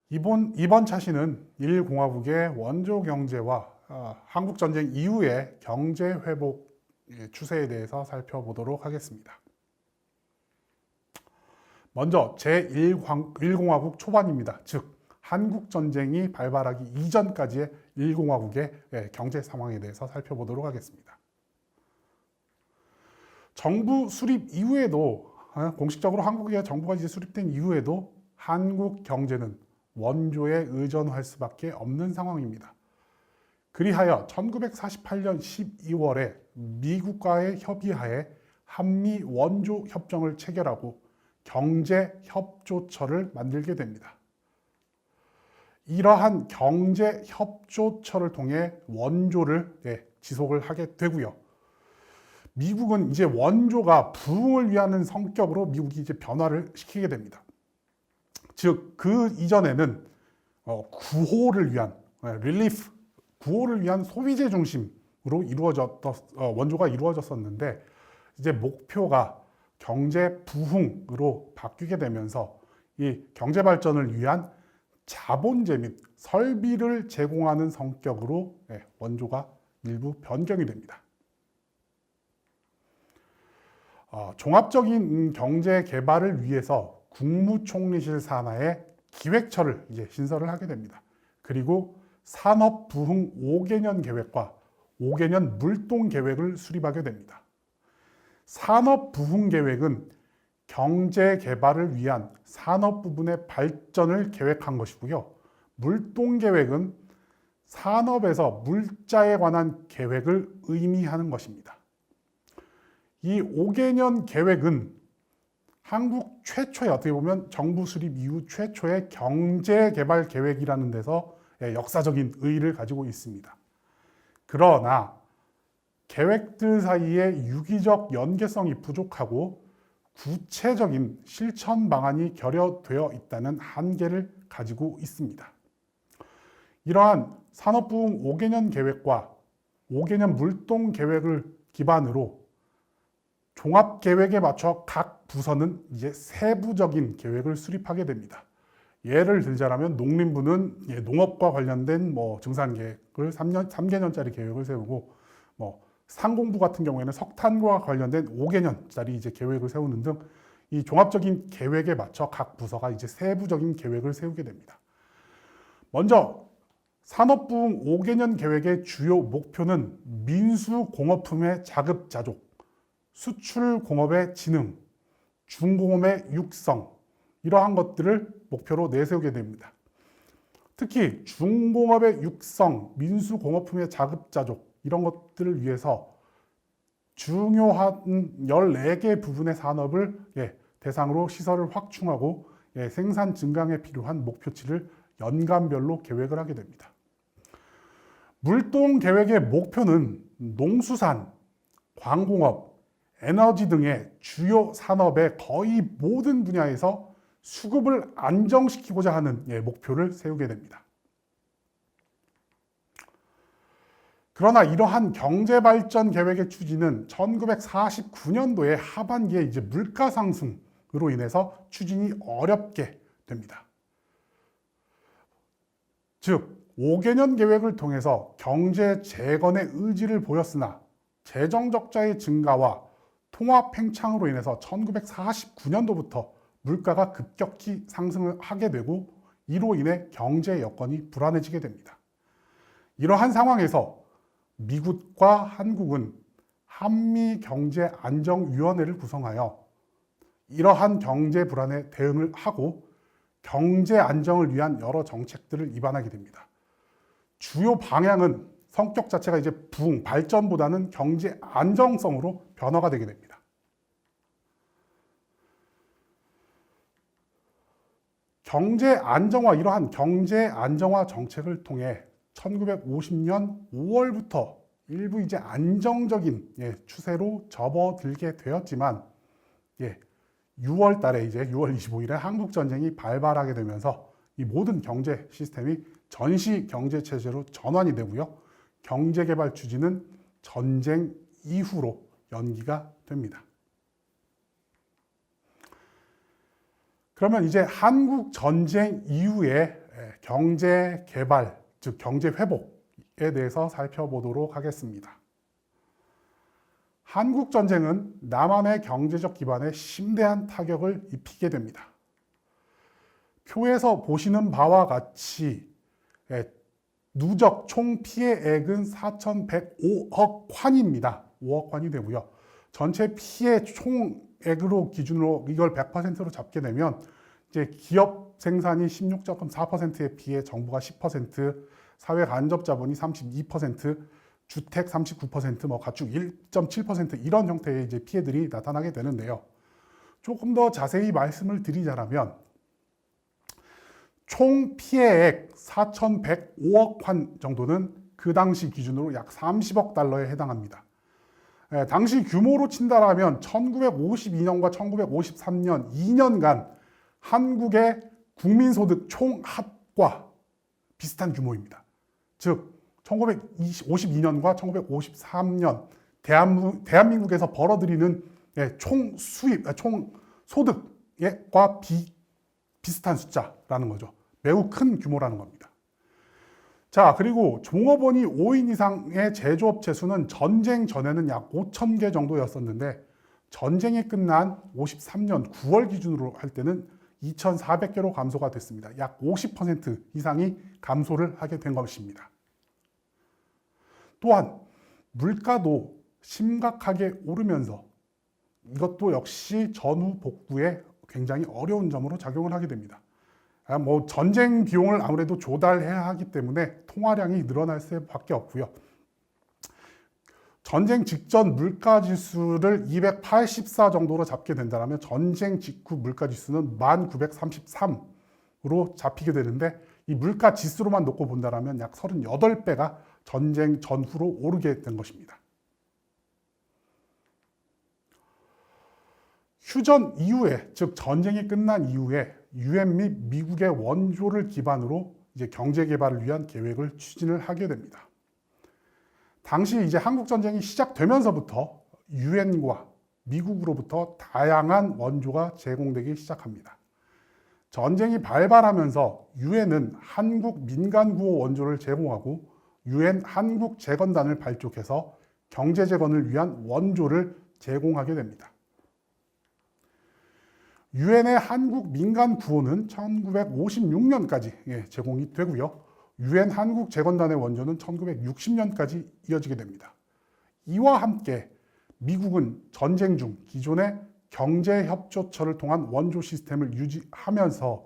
이번 차시는 1공화국의 원조 경제와 한국전쟁 이후의 경제 회복 추세에 대해서 살펴보도록 하겠습니다. 먼저 제1공화국 초반입니다. 즉 한국전쟁이 발발하기 이전까지의 1공화국의 경제 상황에 대해서 살펴보도록 하겠습니다. 정부 수립 이후에도 공식적으로 한국의 정부가 이제 수립된 이후에도 한국 경제는 원조에 의존할 수밖에 없는 상황입니다. 그리하여 1948년 12월에 미국과의 협의하에 한미 원조 협정을 체결하고 경제협조처를 만들게 됩니다. 이러한 경제협조처를 통해 원조를 지속을 하게 되고요. 미국은 이제 원조가 부흥을 위한 성격으로 미국이 이제 변화를 시키게 됩니다. 즉, 그 이전에는 구호를 위한 릴리프, 구호를 위한 소비재 중심으로 원조가 이루어졌었는데 이제 목표가 경제 부흥으로 바뀌게 되면서 이 경제 발전을 위한 자본재 및 설비를 제공하는 성격으로 원조가 일부 변경이 됩니다. 종합적인 경제 개발을 위해서 국무총리실 산하에 기획처를 이제 신설을 하게 됩니다. 그리고 산업 부흥 5개년 계획과 5개년 물동 계획을 수립하게 됩니다. 산업 부흥 계획은 경제 개발을 위한 산업 부분의 발전을 계획한 것이고요. 물동 계획은 산업에서 물자에 관한 계획을 의미하는 것입니다. 이 5개년 계획은 한국 최초의, 어떻게 보면 정부 수립 이후 최초의 경제개발 계획이라는 데서 역사적인 의의를 가지고 있습니다. 그러나 계획들 사이에 유기적 연계성이 부족하고 구체적인 실천 방안이 결여되어 있다는 한계를 가지고 있습니다. 이러한 산업부흥 5개년 계획과 5개년 물동 계획을 기반으로 종합계획에 맞춰 각 부서는 이제 세부적인 계획을 수립하게 됩니다. 예를 들자면 농림부는 농업과 관련된 증산계획을 3개년짜리 계획을 세우고 상공부 같은 경우에는 석탄과 관련된 5개년짜리 이제 계획을 세우는 등 이 종합적인 계획에 맞춰 각 부서가 이제 세부적인 계획을 세우게 됩니다. 먼저 산업부흥 5개년 계획의 주요 목표는 민수공업품의 자급자족, 수출공업의 진흥, 중공업의 육성, 이러한 것들을 목표로 내세우게 됩니다. 특히 중공업의 육성, 민수공업품의 자급자족, 이런 것들을 위해서 중요한 14개 부분의 산업을 대상으로 시설을 확충하고 생산 증강에 필요한 목표치를 연간별로 계획을 하게 됩니다. 물동 계획의 목표는 농수산, 광공업, 에너지 등의 주요 산업의 거의 모든 분야에서 수급을 안정시키고자 하는 목표를 세우게 됩니다. 그러나 이러한 경제발전 계획의 추진은 1949년도의 하반기에 이제 물가 상승으로 인해서 추진이 어렵게 됩니다. 즉, 5개년 계획을 통해서 경제 재건의 의지를 보였으나 재정 적자의 증가와 통화 팽창으로 인해서 1949년도부터 물가가 급격히 상승을 하게 되고 이로 인해 경제 여건이 불안해지게 됩니다. 이러한 상황에서 미국과 한국은 한미경제안정위원회를 구성하여 이러한 경제 불안에 대응을 하고 경제 안정을 위한 여러 정책들을 입안하게 됩니다. 주요 방향은 성격 자체가 이제 부흥, 발전보다는 경제 안정성으로 변화가 되게 됩니다. 경제 안정화, 이러한 경제 안정화 정책을 통해 1950년 5월부터 일부 이제 안정적인 추세로 접어들게 되었지만 6월 달에 이제 6월 25일에 한국 전쟁이 발발하게 되면서 이 모든 경제 시스템이 전시 경제 체제로 전환이 되고요. 경제 개발 추진은 전쟁 이후로 연기가 됩니다. 그러면 이제 한국 전쟁 이후에 경제 개발, 즉 경제 회복에 대해서 살펴보도록 하겠습니다. 한국 전쟁은 남한의 경제적 기반에 심대한 타격을 입히게 됩니다. 표에서 보시는 바와 같이 누적 총 피해액은 4,105억 환입니다. 5억 환이 되고요. 전체 피해 총액으로 기준으로 이걸 100%로 잡게 되면 이제 기업 생산이 16.4%의 피해, 정부가 10%, 사회 간접 자본이 32%, 주택 39%, 가축 1.7% 이런 형태의 이제 피해들이 나타나게 되는데요. 조금 더 자세히 말씀을 드리자면 총 피해액 4,105억 환 정도는 그 당시 기준으로 약 30억 달러에 해당합니다. 당시 규모로 친다라면 1952년과 1953년 2년간 한국의 국민소득 총합과 비슷한 규모입니다. 즉 1952년과 1953년 대한민국에서 벌어들이는 총 수입, 총 소득과 비슷한 숫자라는 거죠. 매우 큰 규모라는 겁니다. 자, 그리고 종업원이 5인 이상의 제조업체 수는 전쟁 전에는 약 5천 개 정도였었는데 전쟁이 끝난 53년 9월 기준으로 할 때는 2,400개로 감소가 됐습니다. 약 50% 이상이 감소를 하게 된 것입니다. 또한 물가도 심각하게 오르면서 이것도 역시 전후 복구에 굉장히 어려운 점으로 작용을 하게 됩니다. 전쟁 비용을 아무래도 조달해야 하기 때문에 통화량이 늘어날 수밖에 없고요. 전쟁 직전 물가 지수를 284 정도로 잡게 된다면 전쟁 직후 물가 지수는 1933으로 잡히게 되는데 이 물가 지수로만 놓고 본다면 약 38배가 전쟁 전후로 오르게 된 것입니다. 휴전 이후에, 즉 전쟁이 끝난 이후에 유엔 및 미국의 원조를 기반으로 이제 경제 개발을 위한 계획을 추진을 하게 됩니다. 당시 이제 한국 전쟁이 시작되면서부터 유엔과 미국으로부터 다양한 원조가 제공되기 시작합니다. 전쟁이 발발하면서 유엔은 한국 민간 구호 원조를 제공하고 유엔 한국 재건단을 발족해서 경제 재건을 위한 원조를 제공하게 됩니다. 유엔의 한국 민간 구호는 1956년까지 제공이 되고요. 유엔 한국 재건단의 원조는 1960년까지 이어지게 됩니다. 이와 함께 미국은 전쟁 중 기존의 경제협조처를 통한 원조 시스템을 유지하면서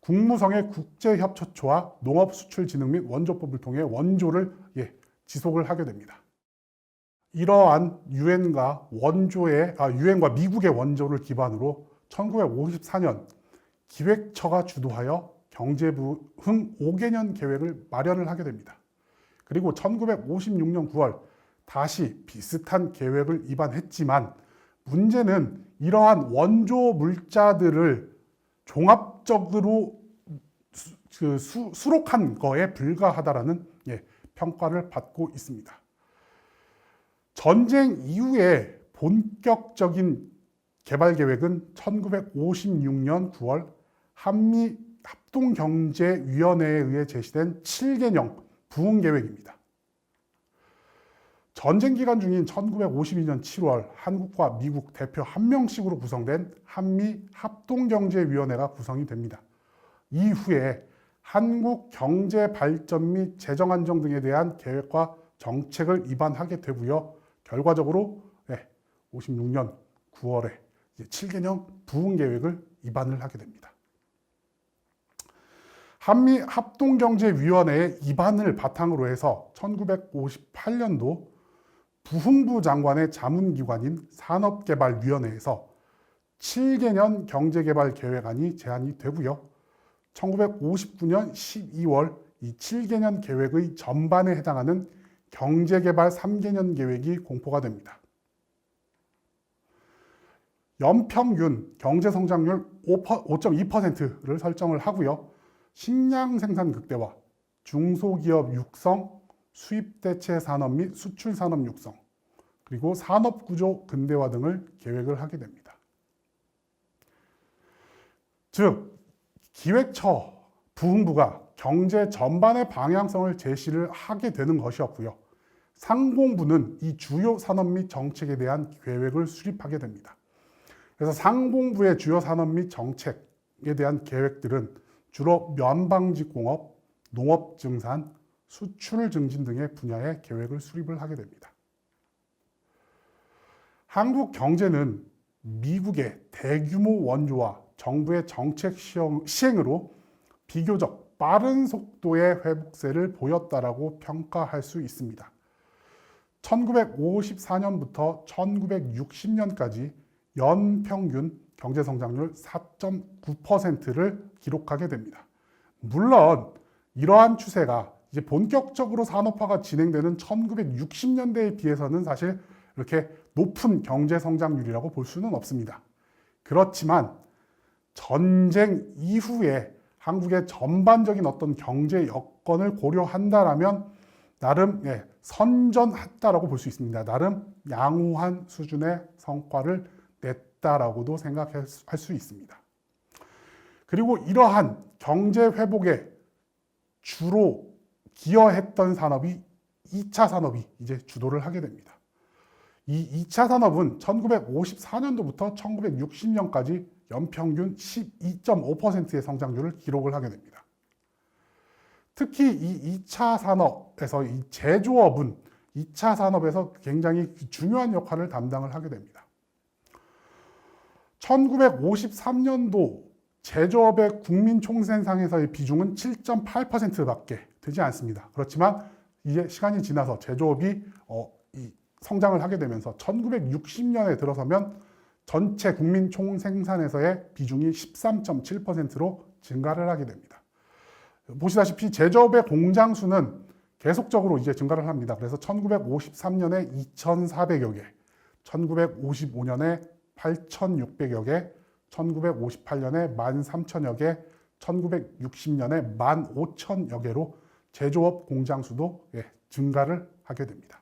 국무성의 국제협조처와 농업수출진흥 및 원조법을 통해 원조를 지속을 하게 됩니다. 이러한 유엔과 미국의 원조를 기반으로 1954년 기획처가 주도하여 경제부흥 5개년 계획을 마련을 하게 됩니다. 그리고 1956년 9월 다시 비슷한 계획을 입안했지만 문제는 이러한 원조 물자들을 종합적으로 수록한 거에 불과하다라는 평가를 받고 있습니다. 전쟁 이후에 본격적인 개발 계획은 1956년 9월 한미 합동경제위원회에 의해 제시된 7개년 부흥 계획입니다. 전쟁 기간 중인 1952년 7월 한국과 미국 대표 1명씩으로 구성된 한미 합동경제위원회가 구성이 됩니다. 이후에 한국 경제 발전 및 재정 안정 등에 대한 계획과 정책을 입안하게 되고요. 결과적으로 56년 9월에 7개년 부흥 계획을 입안을 하게 됩니다. 한미 합동경제위원회의 입안을 바탕으로 해서 1958년도 부흥부 장관의 자문기관인 산업개발위원회에서 7개년 경제개발 계획안이 제안이 되고요. 1959년 12월 이 7개년 계획의 전반에 해당하는 경제개발 3개년 계획이 공포가 됩니다. 연평균 경제성장률 5.2%를 설정을 하고요. 식량 생산 극대화, 중소기업 육성, 수입대체 산업 및 수출 산업 육성, 그리고 산업구조 근대화 등을 계획을 하게 됩니다. 즉, 기획처 부흥부가 경제 전반의 방향성을 제시를 하게 되는 것이었고요. 상공부는 이 주요 산업 및 정책에 대한 계획을 수립하게 됩니다. 그래서 상공부의 주요 산업 및 정책에 대한 계획들은 주로 면방직공업, 농업증산, 수출 증진 등의 분야의 계획을 수립을 하게 됩니다. 한국 경제는 미국의 대규모 원조와 정부의 정책 시행으로 비교적 빠른 속도의 회복세를 보였다라고 평가할 수 있습니다. 1954년부터 1960년까지 연평균 경제성장률 4.9%를 기록하게 됩니다. 물론 이러한 추세가 이제 본격적으로 산업화가 진행되는 1960년대에 비해서는 사실 이렇게 높은 경제성장률이라고 볼 수는 없습니다. 그렇지만 전쟁 이후에 한국의 전반적인 어떤 경제 여건을 고려한다라면 나름 선전했다라고 볼 수 있습니다. 나름 양호한 수준의 성과를 냈다라고도 생각할 수 있습니다. 그리고 이러한 경제 회복에 주로 기여했던 산업이 2차 산업이 이제 주도를 하게 됩니다. 이 2차 산업은 1954년도부터 1960년까지 연평균 12.5%의 성장률을 기록을 하게 됩니다. 특히 이 2차 산업에서 이 제조업은 2차 산업에서 굉장히 중요한 역할을 담당을 하게 됩니다. 1953년도 제조업의 국민 총생산에서의 비중은 7.8%밖에 되지 않습니다. 그렇지만 이제 시간이 지나서 제조업이 성장을 하게 되면서 1960년에 들어서면 전체 국민 총생산에서의 비중이 13.7%로 증가를 하게 됩니다. 보시다시피 제조업의 공장 수는 계속적으로 이제 증가를 합니다. 그래서 1953년에 2,400여 개, 1955년에 8,600여 개, 1958년에 13,000여 개, 1960년에 15,000여 개로 제조업 공장 수도 증가를 하게 됩니다.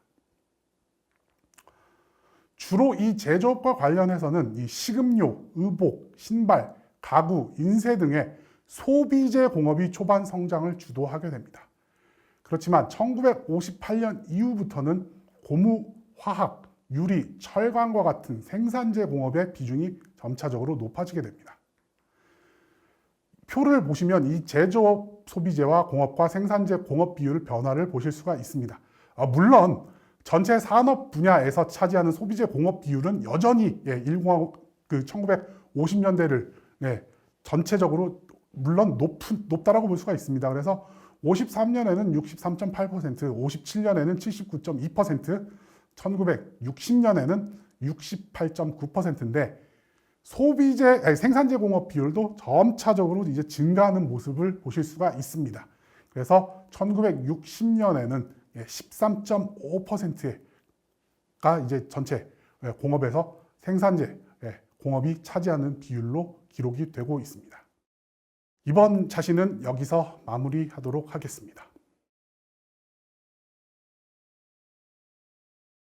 주로 이 제조업과 관련해서는 이 식음료, 의복, 신발, 가구, 인쇄 등의 소비재 공업이 초반 성장을 주도하게 됩니다. 그렇지만 1958년 이후부터는 고무, 화학, 유리, 철강과 같은 생산재 공업의 비중이 점차적으로 높아지게 됩니다. 표를 보시면 이 제조업 소비재와 공업과 생산재 공업 비율 변화를 보실 수가 있습니다. 물론 전체 산업 분야에서 차지하는 소비재 공업 비율은 여전히 1950년대를 전체적으로 물론 높다라고 볼 수가 있습니다. 그래서 53년에는 63.8%, 57년에는 79.2%, 1960년에는 68.9%인데 생산재 공업 비율도 점차적으로 이제 증가하는 모습을 보실 수가 있습니다. 그래서 1960년에는 13.5%가 이제 전체 공업에서 생산재 공업이 차지하는 비율로 기록이 되고 있습니다. 이번 자시는 여기서 마무리하도록 하겠습니다.